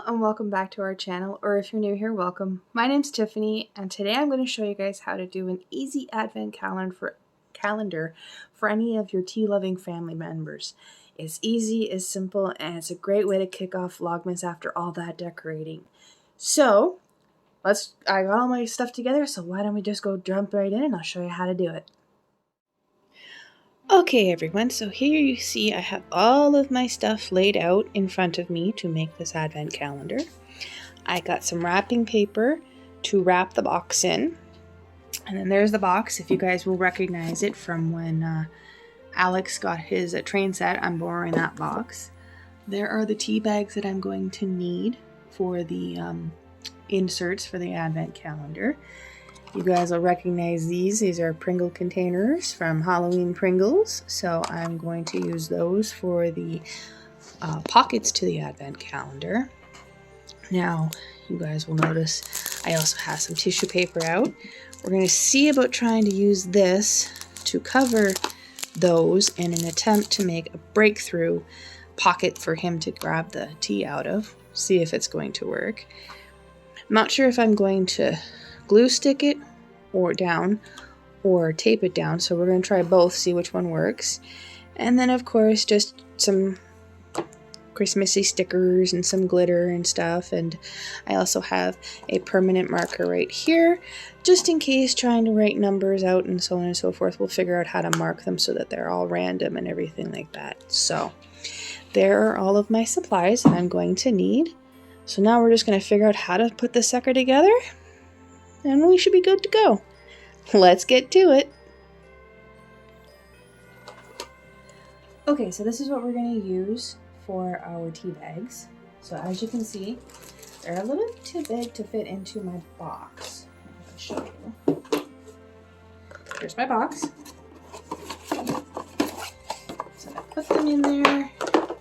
and welcome back to our channel, or if you're new here, welcome. My name's Tiffany, and today I'm going to show you guys how to do an easy advent calendar for any of your tea-loving family members. It's easy, it's simple, and it's a great way to kick off Vlogmas after all that decorating. So, I got all my stuff together, so why don't we just go jump right in and I'll show you how to do it. Okay everyone, so here you see I have all of my stuff laid out in front of me to make this advent calendar. I got some wrapping paper to wrap the box in. And then there's the box, if you guys will recognize it from when Alex got his train set. I'm borrowing that box. There are the tea bags that I'm going to need for the inserts for the advent calendar. You guys will recognize these. These are Pringle containers from Halloween Pringles. So I'm going to use those for the pockets to the advent calendar. Now, you guys will notice I also have some tissue paper out. We're going to see about trying to use this to cover those in an attempt to make a breakthrough pocket for him to grab the tea out of. See if it's going to work. I'm not sure if I'm going to glue stick it or down or tape it down, so we're going to try both, see which one works. And then of course just some Christmassy stickers and some glitter and stuff, and I also have a permanent marker right here just in case trying to write numbers out and so on and so forth. We'll figure out how to mark them so that they're all random and everything like that. So there are all of my supplies that I'm going to need. So now we're just going to figure out how to put this sucker together, and we should be good to go. Let's get to it. Okay, so this is what we're going to use for our tea bags. So as you can see, they're a little bit too big to fit into my box. I'll show you. Here's my box. So I put them in there.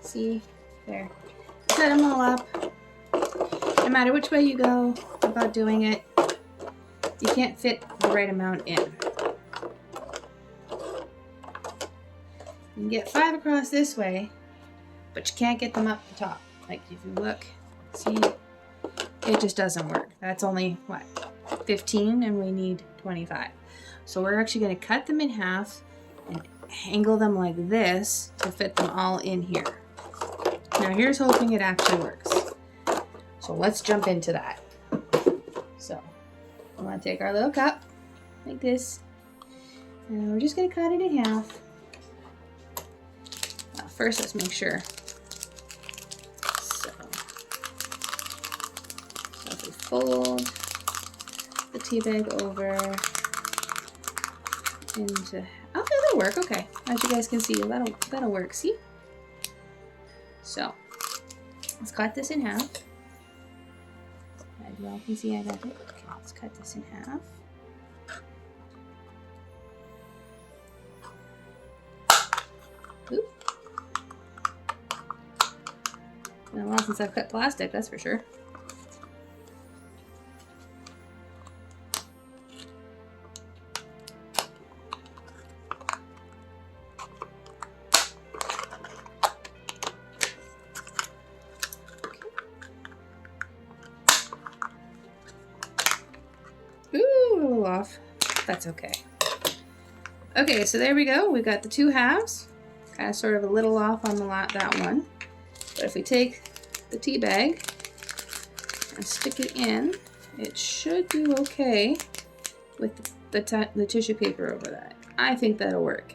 See, there. Set them all up. No matter which way you go about doing it, you can't fit the right amount in. You can get 5 across this way, but you can't get them up the top. Like if you look, see, it just doesn't work. That's only, what, 15, and we need 25. So we're actually going to cut them in half and angle them like this to fit them all in here. Now here's hoping it actually works. So let's jump into that. So I'm going to take our little cup like this, and we're just going to cut it in half. Now first let's make sure. So if we fold the tea bag over into, okay, that'll work. Okay, as you guys can see, that'll work. See? So let's cut this in half. As you all can see, I got it. Okay, let's cut this in half. Oop. It's been a while since I've cut plastic, that's for sure. Off. That's okay. Okay, so there we go. We got the two halves. Kind of sort of a little off on that one. But if we take the tea bag and stick it in, it should do okay with the tissue paper over that. I think that'll work.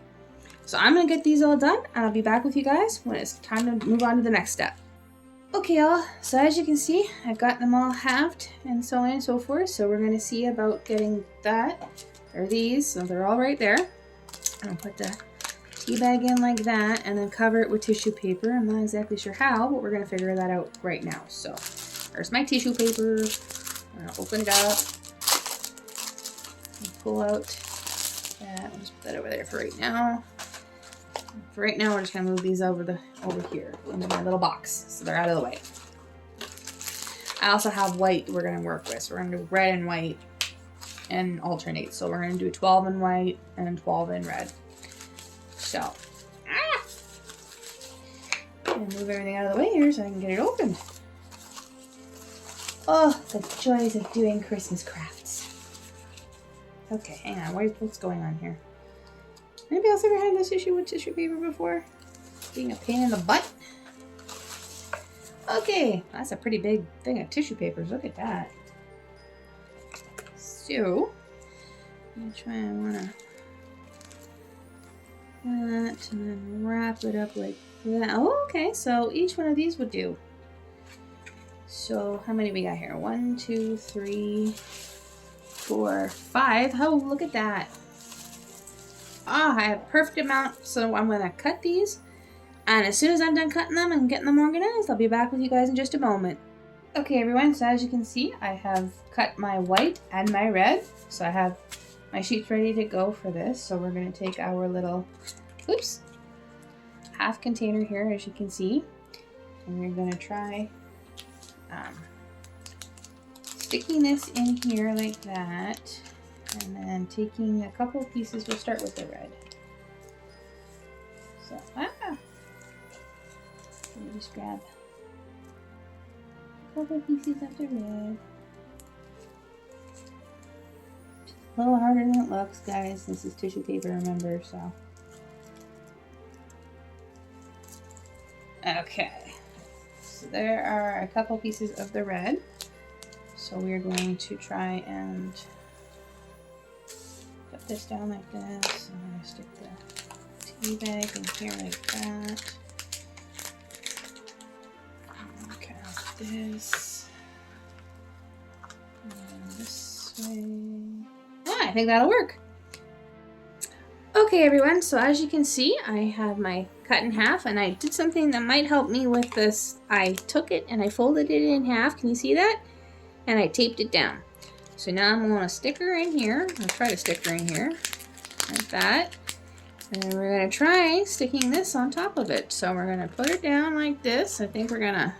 So I'm going to get these all done, and I'll be back with you guys when it's time to move on to the next step. Okay y'all, so as you can see, I've got them all halved and so on and so forth. So we're going to see about getting that, or these, so they're all right there. I'll put the tea bag in like that and then cover it with tissue paper. I'm not exactly sure how, but we're going to figure that out right now. So there's my tissue paper. I'm going to open it up and pull out that. I'll just put that over there for right now. For right now, we're just going to move these over here into my little box, so they're out of the way. I also have white we're going to work with, so we're going to do red and white and alternate. So we're going to do 12 in white and 12 in red. So, and move everything out of the way here so I can get it opened. Oh, the joys of doing Christmas crafts. Okay, hang on. What's going on here? Anybody else ever had this issue with tissue paper before? Being a pain in the butt? Okay, that's a pretty big thing of tissue papers. Look at that. So, I'm going to try and want to that and then wrap it up like that. Oh, okay, so each one of these would do. So how many we got here? 1, 2, 3, 4, 5. Oh, look at that. Oh, I have a perfect amount. So I'm going to cut these. And as soon as I'm done cutting them and getting them organized, I'll be back with you guys in just a moment. Okay, everyone, so as you can see, I have cut my white and my red. So I have my sheets ready to go for this. So we're going to take our little, oops, half container here, as you can see. And we're going to try sticking this in here like that. And then taking a couple of pieces, we'll start with the red. So, let me just grab a couple of pieces of the red. A little harder than it looks, guys. This is tissue paper, remember, so. Okay. So there are a couple pieces of the red. So we're going to try and put this down like this. I'm going to stick the tea bag in here like that. Okay, this. And this way. Yeah, I think that'll work. Okay, everyone, so as you can see, I have my cut in half, and I did something that might help me with this. I took it and I folded it in half. Can you see that? And I taped it down. So now I'm going to stick her in here. I'll try to stick her in here like that. And then we're going to try sticking this on top of it. So we're going to put it down like this. I think we're going to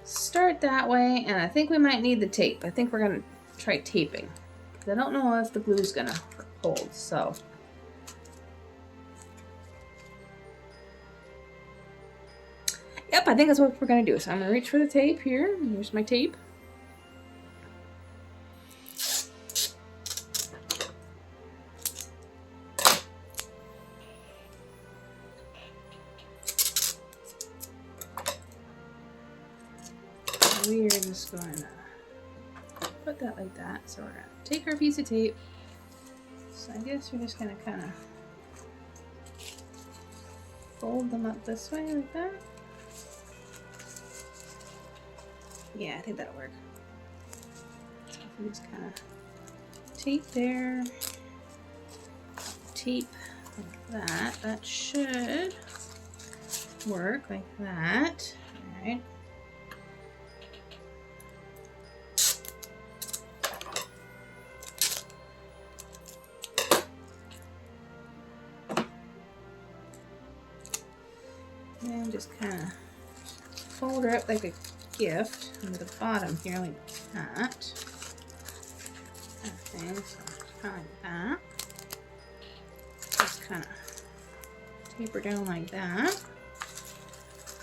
start that way, and I think we might need the tape. I think we're going to try taping. I don't know if the glue is going to hold, so. Yep, I think that's what we're going to do. So I'm going to reach for the tape here. Here's my tape. We're just going to put that like that. So we're going to take our piece of tape. So I guess we're just going to kind of fold them up this way like that. Yeah, I think that'll work. So if we just kind of tape there, tape like that. That should work like that. All right. And just kind of fold her up like a gift into the bottom here like that. Okay, so kind of like that. Just kind of taper down like that.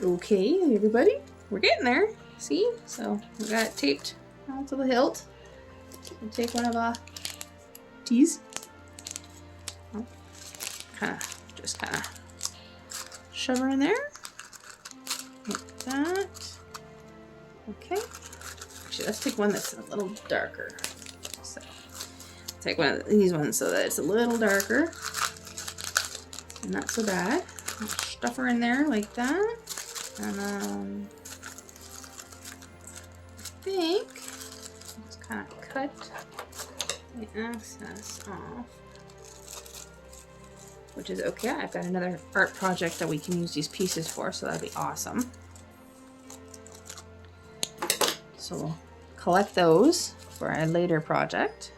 Okay, everybody, we're getting there. See? So we got it taped onto the hilt. We'll take one of our tees. Just kind of shove her in there. Like that. Okay. Actually, let's take one that's a little darker. So, take one of these ones so that it's a little darker. And not so bad. I'll stuff her in there like that. And I think just kind of cut the excess off. Which is okay. I've got another art project that we can use these pieces for, so that'd be awesome. So we'll collect those for a later project.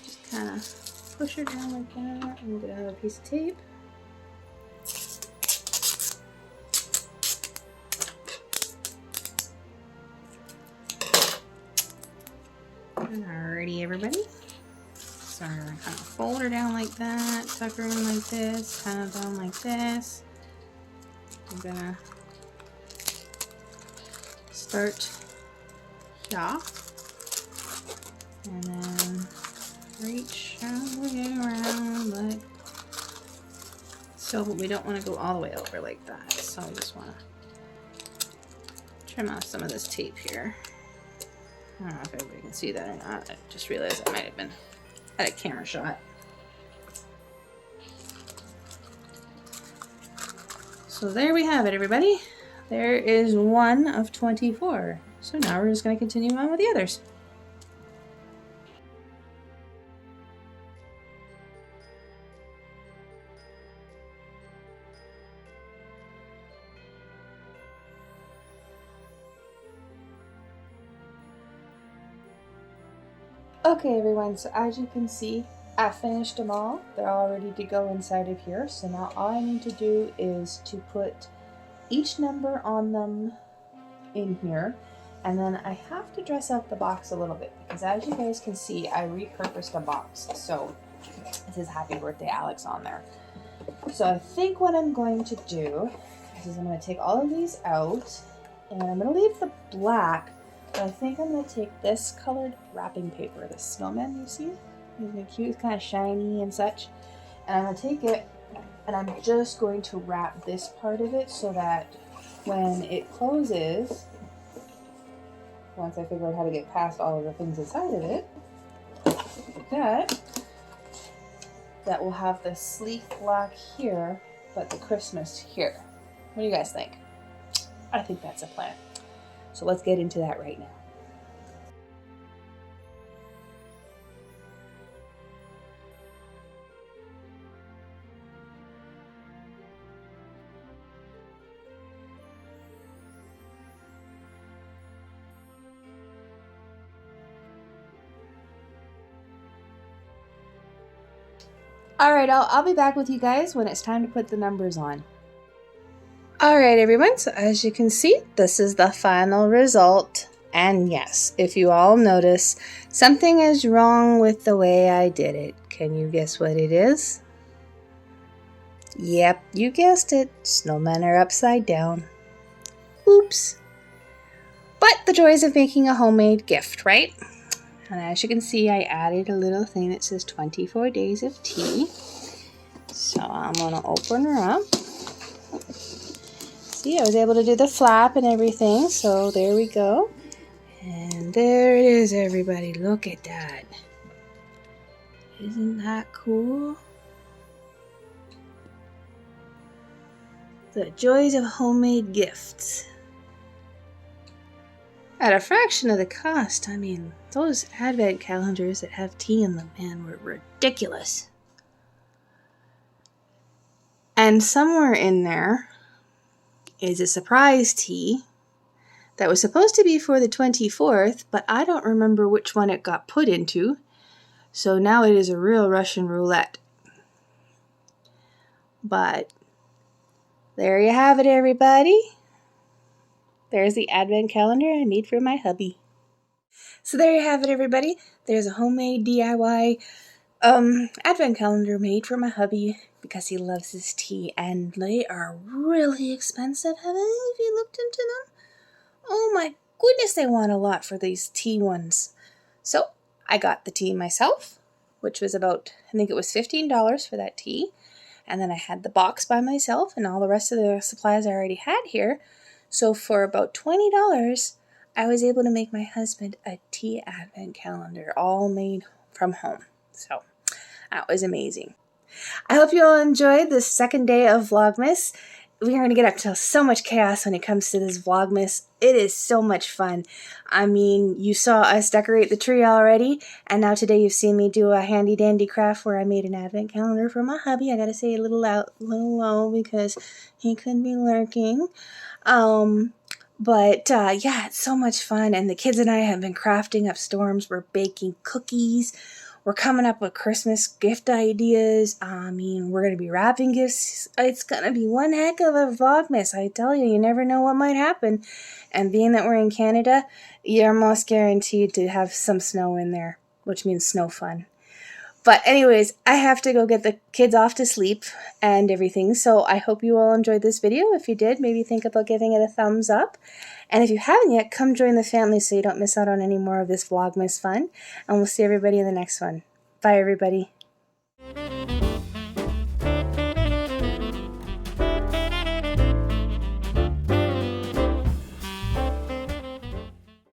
Just kind of push her down like that, and we'll get another piece of tape. Alrighty, everybody. So I'm going to kind of fold her down like that, tuck her in like this, kind of down like this. I'm going to start here. And then reach all the way around like so, but we don't want to go all the way over like that. So I just want to trim off some of this tape here. I don't know if everybody can see that or not. I just realized I might have been at a camera shot. So there we have it, everybody. There is one of 24. So now we're just going to continue on with the others. Okay everyone, so as you can see, I finished them all. They're all ready to go inside of here. So now all I need to do is to put each number on them in here. And then I have to dress up the box a little bit because as you guys can see, I repurposed a box. So it says Happy Birthday Alex on there. So I think what I'm going to do is I'm going to take all of these out and I'm going to leave the black. But I think I'm going to take this colored wrapping paper, the snowman, you see? Isn't it cute? It's kind of shiny and such. And I'm going to take it and I'm just going to wrap this part of it so that when it closes, once I figure out how to get past all of the things inside of it, like that will have the sleek black here, but the Christmas here. What do you guys think? I think that's a plan. So let's get into that right now. Alright, I'll be back with you guys when it's time to put the numbers on. Alright everyone, so as you can see, this is the final result. And yes, if you all notice, something is wrong with the way I did it. Can you guess what it is? Yep, you guessed it. Snowmen are upside down. Oops. But the joys of making a homemade gift, right? And as you can see, I added a little thing that says 24 days of tea. So I'm going to open her up. See, I was able to do the flap and everything. So there we go. And there it is, everybody. Look at that. Isn't that cool? The joys of homemade gifts. At a fraction of the cost. I mean, those advent calendars that have tea in them, man, were ridiculous. And somewhere in there is a surprise tea that was supposed to be for the 24th, but I don't remember which one it got put into. So now it is a real Russian roulette. But there you have it, everybody. There's the advent calendar I made for my hubby. So there you have it, everybody. There's a homemade DIY advent calendar made for my hubby because he loves his tea, and they are really expensive. Have any of you looked into them? Oh my goodness, they want a lot for these tea ones. So I got the tea myself, which was about, I think it was $15 for that tea. And then I had the box by myself and all the rest of the supplies I already had here. So for about $20, I was able to make my husband a tea advent calendar, all made from home. So that was amazing. I hope you all enjoyed this second day of Vlogmas. We are going to get up to so much chaos when it comes to this Vlogmas. It is so much fun. I mean, you saw us decorate the tree already, and now today you've seen me do a handy dandy craft where I made an advent calendar for my hubby. I got to say a little low because he could be lurking. Yeah, it's so much fun, and the kids and I have been crafting up storms. We're baking cookies. We're coming up with Christmas gift ideas. I mean, we're going to be wrapping gifts. It's going to be one heck of a Vlogmas. I tell you, you never know what might happen. And being that we're in Canada, you're almost guaranteed to have some snow in there, which means snow fun. But anyways, I have to go get the kids off to sleep and everything. So I hope you all enjoyed this video. If you did, maybe think about giving it a thumbs up. And if you haven't yet, come join the family so you don't miss out on any more of this Vlogmas fun. And we'll see everybody in the next one. Bye, everybody.